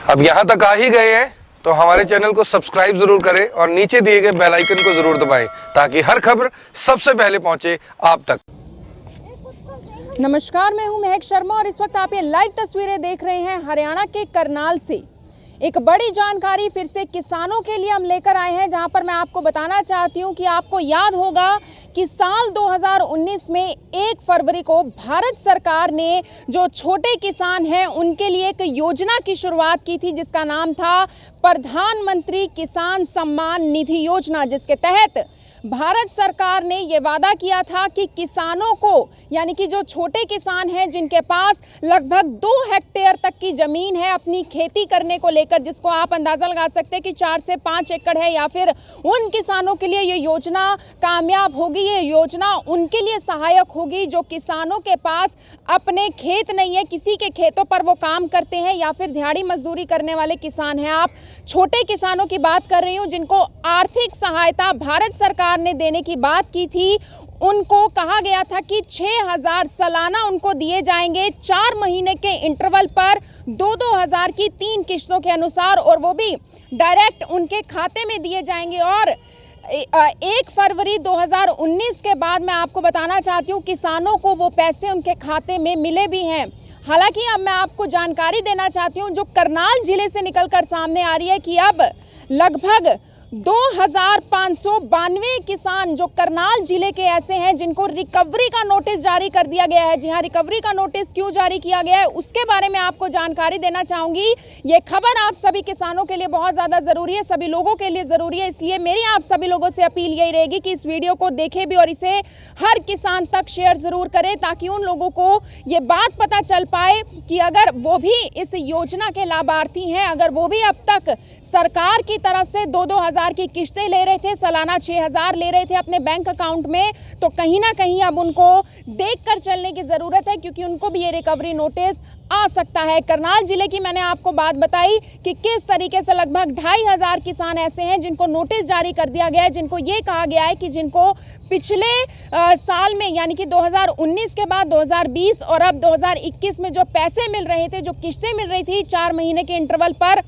अब यहाँ तक आ ही गए हैं तो हमारे चैनल को सब्सक्राइब जरूर करें और नीचे दिए गए बेल आइकन को जरूर दबाएं ताकि हर खबर सबसे पहले पहुंचे आप तक। नमस्कार, मैं हूं महक शर्मा और इस वक्त आप ये लाइव तस्वीरें देख रहे हैं हरियाणा के करनाल से। एक बड़ी जानकारी फिर से किसानों के लिए हम लेकर आए हैं, जहां पर मैं आपको बताना चाहती हूं कि आपको याद होगा कि साल 2019 में 1 फरवरी को भारत सरकार ने जो छोटे किसान हैं उनके लिए एक योजना की शुरुआत की थी, जिसका नाम था प्रधानमंत्री किसान सम्मान निधि योजना, जिसके तहत भारत सरकार ने ये वादा किया था कि किसानों को, यानी कि जो छोटे किसान हैं जिनके पास लगभग 2 हेक्टेयर तक की ज़मीन है अपनी खेती करने को लेकर, जिसको आप अंदाज़ा लगा सकते हैं कि 4 से 5 एकड़ है, या फिर उन किसानों के लिए ये योजना कामयाब होगी। ये योजना उनके लिए सहायक होगी जो किसानों के पास अपने खेत नहीं है, किसी के खेतों पर वो काम करते हैं या फिर दिहाड़ी मजदूरी करने वाले किसान हैं। आप छोटे किसानों की बात कर रही हूँ जिनको आर्थिक सहायता भारत सरकार ने देने की बात की थी। उनको कहा गया था कि 6,000 सालाना उनको दिए जाएंगे 4 महीने के इंटरवल पर 2-2 हज़ार की 3 किश्तों के अनुसार, और वो भी डायरेक्ट उनके खाते में दिए जाएंगे। और 1 फरवरी 2019 के बाद मैं आपको बताना चाहती हूँ किसानों को वो पैसे उनके खाते में मिले भी हैं। हालांकि अब मैं आपको जानकारी देना चाहती हूँ जो करनाल जिले से निकलकर सामने आ रही है कि अब लगभग 2,592 किसान जो करनाल जिले के ऐसे हैं जिनको रिकवरी का नोटिस जारी कर दिया गया है। जी हाँ, रिकवरी का नोटिस क्यों जारी किया गया है उसके बारे में आपको जानकारी देना चाहूँगी। ये खबर आप सभी किसानों के लिए बहुत ज़्यादा ज़रूरी है, सभी लोगों के लिए ज़रूरी है, इसलिए मेरी आप सभी लोगों से अपील यही रहेगी कि इस वीडियो को देखें भी और इसे हर किसान तक शेयर ज़रूर करें, ताकि उन लोगों को ये बात पता चल पाए कि अगर वो भी इस योजना के लाभार्थी हैं, अगर वो भी अब तक सरकार की तरफ से 2-2 हज़ार की किश्तें ले रहे थे, सालाना 6,000 ले रहे थे अपने बैंक अकाउंट में, तो कहीं ना कहीं अब उनको देखकर चलने की ज़रूरत है, क्योंकि उनको भी ये रिकवरी नोटिस आ सकता है। करनाल जिले की मैंने आपको बात बताई कि किस तरीके से लगभग 2,500 किसान ऐसे हैं जिनको नोटिस जारी कर दिया गया है, जिनको ये कहा गया है कि जिनको पिछले साल में यानी कि 2019 के बाद 2020 और अब 2021 में जो पैसे मिल रहे थे, जो किश्तें मिल रही थी 4 महीने के इंटरवल पर,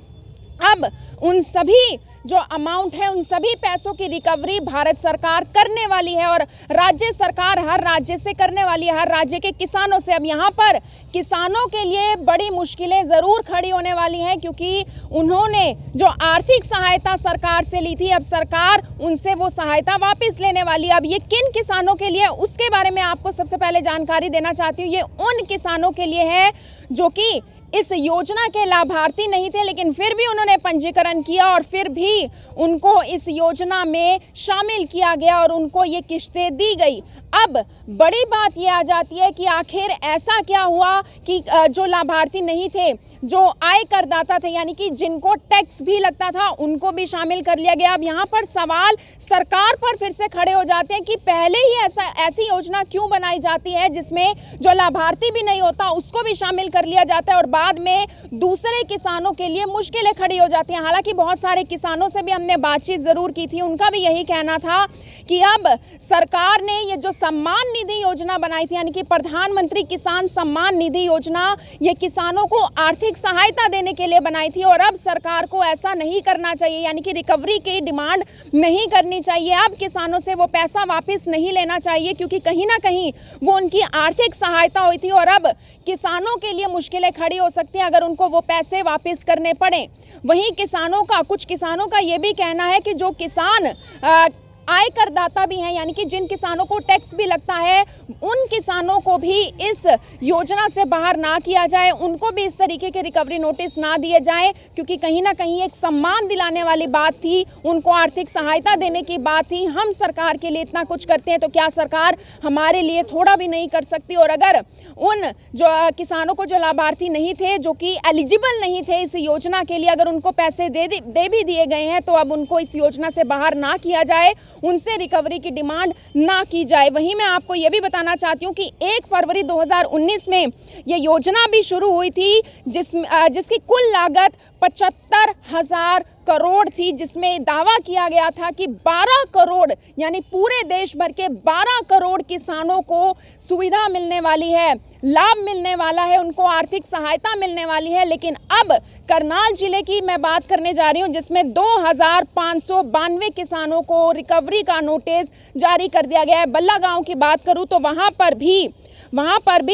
अब उन सभी जो अमाउंट है उन सभी पैसों की रिकवरी भारत सरकार करने वाली है और राज्य सरकार हर राज्य से करने वाली है, हर राज्य के किसानों से। अब यहाँ पर किसानों के लिए बड़ी मुश्किलें ज़रूर खड़ी होने वाली हैं, क्योंकि उन्होंने जो आर्थिक सहायता सरकार से ली थी, अब सरकार उनसे वो सहायता वापस लेने वाली है। अब ये किन किसानों के लिए, उसके बारे में आपको सबसे पहले जानकारी देना चाहती हूँ। ये उन किसानों के लिए है जो कि इस योजना के लाभार्थी नहीं थे, लेकिन फिर भी उन्होंने पंजीकरण किया और फिर भी उनको इस योजना में शामिल किया गया और उनको ये किश्तें दी गई। अब बड़ी बात ये आ जाती है कि आखिर ऐसा क्या हुआ कि जो लाभार्थी नहीं थे, जो आय करदाता थे, यानी कि जिनको टैक्स भी लगता था, उनको भी शामिल कर लिया गया। अब यहाँ पर सवाल सरकार पर फिर से खड़े हो जाते हैं कि पहले ही ऐसी योजना क्यों बनाई जाती है जिसमें जो लाभार्थी भी नहीं होता उसको भी शामिल कर लिया जाता है और बाद में दूसरे किसानों के लिए मुश्किलें खड़ी हो जाती हैं। हालांकि बहुत सारे किसानों से भी हमने बातचीत ज़रूर की थी, उनका भी यही कहना था कि अब सरकार ने ये जो सम्मान निधि योजना बनाई थी, यानी कि प्रधानमंत्री किसान सम्मान निधि योजना, ये किसानों को आर्थिक सहायता देने के लिए बनाई थी और अब सरकार को ऐसा नहीं करना चाहिए, यानी कि रिकवरी की डिमांड नहीं करनी चाहिए। अब किसानों से वो पैसा वापस नहीं लेना चाहिए, क्योंकि कहीं ना कहीं वो उनकी आर्थिक सहायता हुई थी और अब किसानों के लिए मुश्किलें खड़ी हो सकती हैं अगर उनको वो पैसे वापस करने पड़े। वहीं कुछ किसानों का ये भी कहना है कि जो किसान आय करदाता भी हैं, यानी कि जिन किसानों को टैक्स भी लगता है, उन किसानों को भी इस योजना से बाहर ना किया जाए, उनको भी इस तरीके के रिकवरी नोटिस ना दिए जाएं, क्योंकि कहीं ना कहीं एक सम्मान दिलाने वाली बात थी, उनको आर्थिक सहायता देने की बात थी। हम सरकार के लिए इतना कुछ करते हैं तो क्या सरकार हमारे लिए थोड़ा भी नहीं कर सकती? और अगर उन जो किसानों को, जो लाभार्थी नहीं थे, जो कि एलिजिबल नहीं थे इस योजना के लिए, अगर उनको पैसे दे भी दिए गए हैं तो अब उनको इस योजना से बाहर ना किया जाए, उनसे रिकवरी की डिमांड ना की जाए। वहीं मैं आपको ये भी बताना चाहती हूँ कि 1 फरवरी 2019 में ये योजना भी शुरू हुई थी जिसकी कुल लागत 75,000 करोड़ थी, जिसमें दावा किया गया था कि 12 करोड़ यानी पूरे देश भर के 12 करोड़ किसानों को सुविधा मिलने वाली है, लाभ मिलने वाला है, उनको आर्थिक सहायता मिलने वाली है। लेकिन अब करनाल जिले की मैं बात करने जा रही हूं, जिसमें 2592 किसानों को रिकवरी का नोटिस जारी कर दिया गया है। बल्ला गांव की बात करूं तो वहां पर भी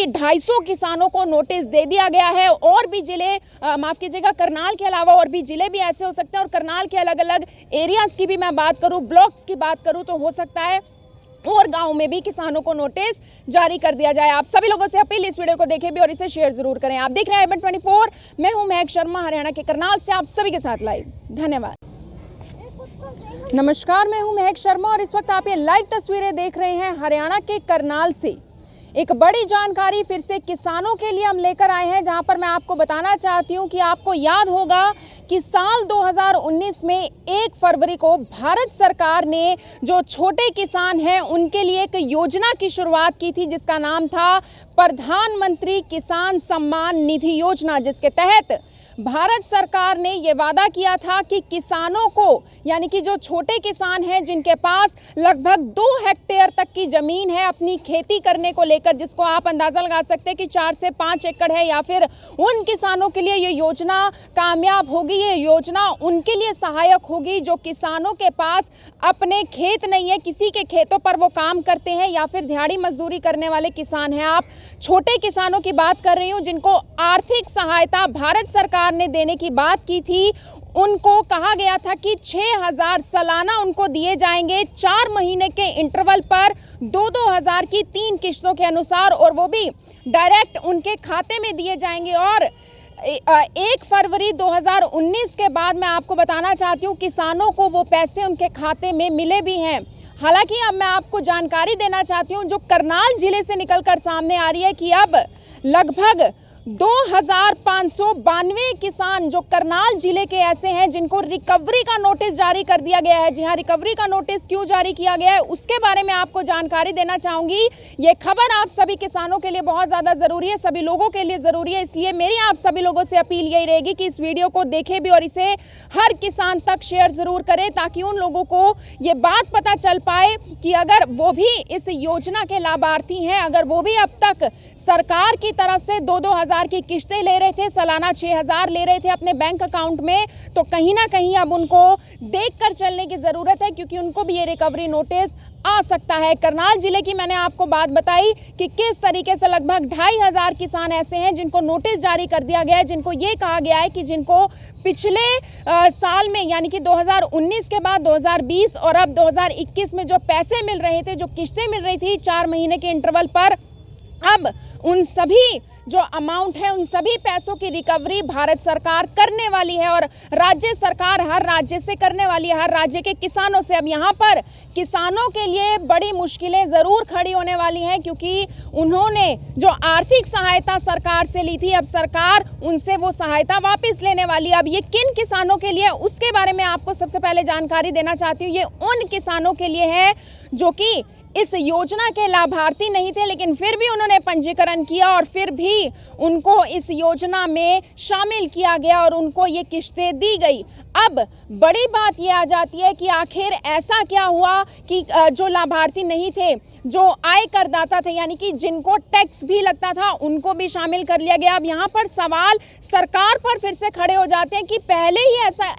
250 किसानों को नोटिस दे दिया गया है। और भी जिले, माफ़ कीजिएगा, करनाल के अलावा और भी जिले भी ऐसे हो सकते हैं। और करनाल के अलग अलग एरियाज़ की भी मैं बात करूं, ब्लॉक्स की बात करूं तो हो सकता है और गांव में भी किसानों को नोटिस जारी कर दिया जाए। आप सभी लोगों से अपील, इस वीडियो को देखें भी और इसे शेयर जरूर करें। आप देख रहे हैं एबन 24, मैं हूं महक शर्मा, हरियाणा के करनाल से आप सभी के साथ लाइव। धन्यवाद। नमस्कार, मैं हूं महक शर्मा और इस वक्त आप ये लाइव तस्वीरें देख रहे हैं हरियाणा के करनाल से। एक बड़ी जानकारी फिर से किसानों के लिए हम लेकर आए हैं, जहां पर मैं आपको बताना चाहती हूं कि आपको याद होगा कि साल 2019 में 1 फरवरी को भारत सरकार ने जो छोटे किसान हैं उनके लिए एक योजना की शुरुआत की थी, जिसका नाम था प्रधानमंत्री किसान सम्मान निधि योजना, जिसके तहत भारत सरकार ने ये वादा किया था कि किसानों को, यानी कि जो छोटे किसान हैं जिनके पास लगभग 2 हेक्टेयर तक की ज़मीन है अपनी खेती करने को लेकर, जिसको आप अंदाज़ा लगा सकते हैं कि 4 से 5 एकड़ है, या फिर उन किसानों के लिए ये योजना कामयाब होगी। ये योजना उनके लिए सहायक होगी जो किसानों के पास अपने खेत नहीं है, किसी के खेतों पर वो काम करते हैं, या फिर दिहाड़ी मजदूरी करने वाले किसान हैं। आप छोटे किसानों की बात कर रही हूँ जिनको आर्थिक सहायता भारत सरकार ने देने की बात की थी। उनको कहा गया था कि 6,000 सालाना उनको दिए जाएंगे 4 महीने के इंटरवल पर 2-2 हज़ार की 3 किश्तों के अनुसार, और वो भी डायरेक्ट उनके खाते में दिए जाएंगे। और 1 फरवरी 2019 के बाद मैं आपको बताना चाहती हूँ किसानों को वो पैसे उनके खाते में मिले भी हैं। हालांकि अब मैं आपको जानकारी देना चाहती हूँ जो करनाल जिले से निकलकर सामने आ रही है कि अब लगभग 2592 किसान जो करनाल जिले के ऐसे हैं जिनको रिकवरी का नोटिस जारी कर दिया गया है। जी हाँ, रिकवरी का नोटिस क्यों जारी किया गया है उसके बारे में आपको जानकारी देना चाहूँगी। ये खबर आप सभी किसानों के लिए बहुत ज़्यादा ज़रूरी है, सभी लोगों के लिए ज़रूरी है, इसलिए मेरी आप सभी लोगों से अपील यही रहेगी कि इस वीडियो को देखें भी और इसे हर किसान तक शेयर ज़रूर करें, ताकि उन लोगों को ये बात पता चल पाए कि अगर वो भी इस योजना के लाभार्थी हैं, अगर वो भी अब तक सरकार की तरफ से 2-2 हज़ार की किश्तें ले रहे थे, सालाना 6,000 ले रहे थे अपने बैंक अकाउंट में, तो कहीं ना कहीं अब उनको देखकर चलने की ज़रूरत है, क्योंकि उनको भी ये रिकवरी नोटिस आ सकता है। करनाल जिले की मैंने आपको बात बताई कि किस तरीके से लगभग 2,500 किसान ऐसे हैं जिनको नोटिस जारी कर दिया गया है, जिनको ये कहा गया है कि जिनको पिछले साल में यानी कि 2019 के बाद 2020 और अब 2021 में जो पैसे मिल रहे थे, जो किश्तें मिल रही थी 4 महीने के इंटरवल पर, अब उन सभी जो अमाउंट है उन सभी पैसों की रिकवरी भारत सरकार करने वाली है, और राज्य सरकार हर राज्य से करने वाली है, हर राज्य के किसानों से। अब यहाँ पर किसानों के लिए बड़ी मुश्किलें ज़रूर खड़ी होने वाली हैं, क्योंकि उन्होंने जो आर्थिक सहायता सरकार से ली थी, अब सरकार उनसे वो सहायता वापस लेने वाली है। अब ये किन किसानों के लिए, उसके बारे में आपको सबसे पहले जानकारी देना चाहती हूँ। ये उन किसानों के लिए है जो कि इस योजना के लाभार्थी नहीं थे, लेकिन फिर भी उन्होंने पंजीकरण किया और फिर भी उनको इस योजना में शामिल किया गया और उनको ये किश्तें दी गई। अब बड़ी बात ये आ जाती है कि आखिर ऐसा क्या हुआ कि जो लाभार्थी नहीं थे, जो आय करदाता थे, यानी कि जिनको टैक्स भी लगता था, उनको भी शामिल कर लिया गया। अब यहाँ पर सवाल सरकार पर फिर से खड़े हो जाते हैं कि पहले ही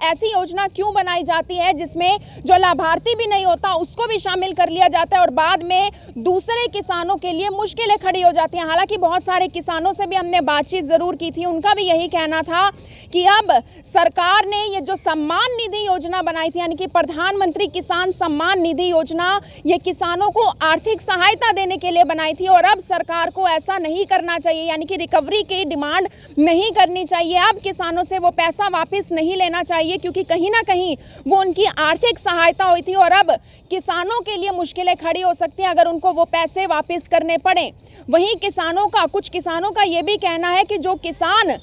ऐसी योजना क्यों बनाई जाती है जिसमें जो लाभार्थी भी नहीं होता उसको भी शामिल कर लिया जाता है, और बाद में दूसरे किसानों के लिए मुश्किलें खड़ी हो जाती हैं। हालांकि बहुत सारे किसानों से भी हमने बातचीत ज़रूर की थी, उनका भी यही कहना था कि अब सरकार ने ये जो सम्मान निधि योजना बनाई थी, यानी कि प्रधानमंत्री किसान सम्मान निधि योजना, ये किसानों को आर्थिक सहायता देने के लिए बनाई थी, और अब सरकार को ऐसा नहीं करना चाहिए, यानी कि रिकवरी की डिमांड नहीं करनी चाहिए। अब किसानों से वो पैसा वापस नहीं लेना चाहिए, क्योंकि कहीं ना कहीं वो उनकी आर्थिक सहायता हुई थी, और अब किसानों के लिए मुश्किलें खड़ी हो सकती हैं अगर उनको वो पैसे वापस करने पड़े। वहीं कुछ किसानों का ये भी कहना है कि जो किसान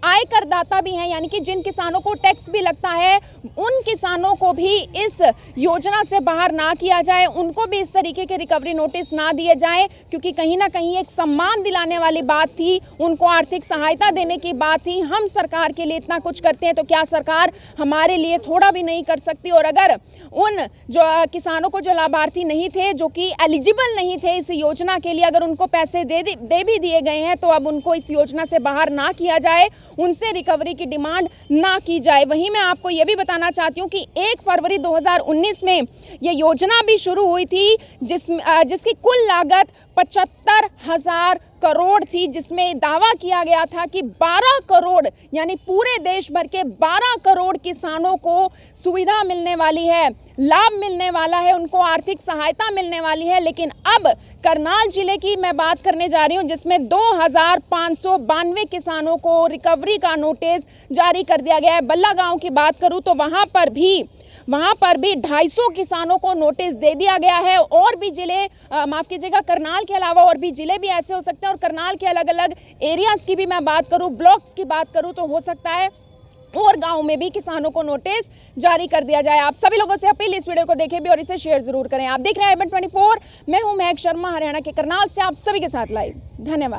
आयकरदाता भी हैं, यानी कि जिन किसानों को टैक्स भी लगता है, उन किसानों को भी इस योजना से बाहर ना किया जाए, उनको भी इस तरीके के रिकवरी नोटिस ना दिए जाएं, क्योंकि कहीं ना कहीं एक सम्मान दिलाने वाली बात थी, उनको आर्थिक सहायता देने की बात थी। हम सरकार के लिए इतना कुछ करते हैं तो क्या सरकार हमारे लिए थोड़ा भी नहीं कर सकती? और अगर उन जो किसानों को जो लाभार्थी नहीं थे, जो कि एलिजिबल नहीं थे इस योजना के लिए, अगर उनको पैसे दे भी दिए गए हैं तो अब उनको इस योजना से बाहर ना किया जाए, उनसे रिकवरी की डिमांड ना की जाए। वहीं मैं आपको ये भी बताना चाहती हूँ कि 1 फरवरी 2019 में ये योजना भी शुरू हुई थी, जिसकी कुल लागत 75,000 करोड़ थी, जिसमें दावा किया गया था कि 12 करोड़ यानी पूरे देश भर के 12 करोड़ किसानों को सुविधा मिलने वाली है, लाभ मिलने वाला है, उनको आर्थिक सहायता मिलने वाली है। लेकिन अब करनाल जिले की मैं बात करने जा रही हूं, जिसमें 2592 किसानों को रिकवरी का नोटिस जारी कर दिया गया है। बल्ला गांव की बात करूं तो वहां पर भी 250 किसानों को नोटिस दे दिया गया है। और भी जिले, माफ़ कीजिएगा, करनाल के अलावा और भी जिले भी ऐसे हो सकते हैं, और करनाल के अलग अलग एरियाज़ की भी मैं बात करूं, ब्लॉक्स की बात करूं, तो हो सकता है और गांव में भी किसानों को नोटिस जारी कर दिया जाए। आप सभी लोगों से अपील, इस वीडियो को देखें भी और इसे शेयर जरूर करें। आप देख रहे हैं IBN 24, मैं हूं महक शर्मा, हरियाणा के करनाल से आप सभी के साथ लाइव। धन्यवाद।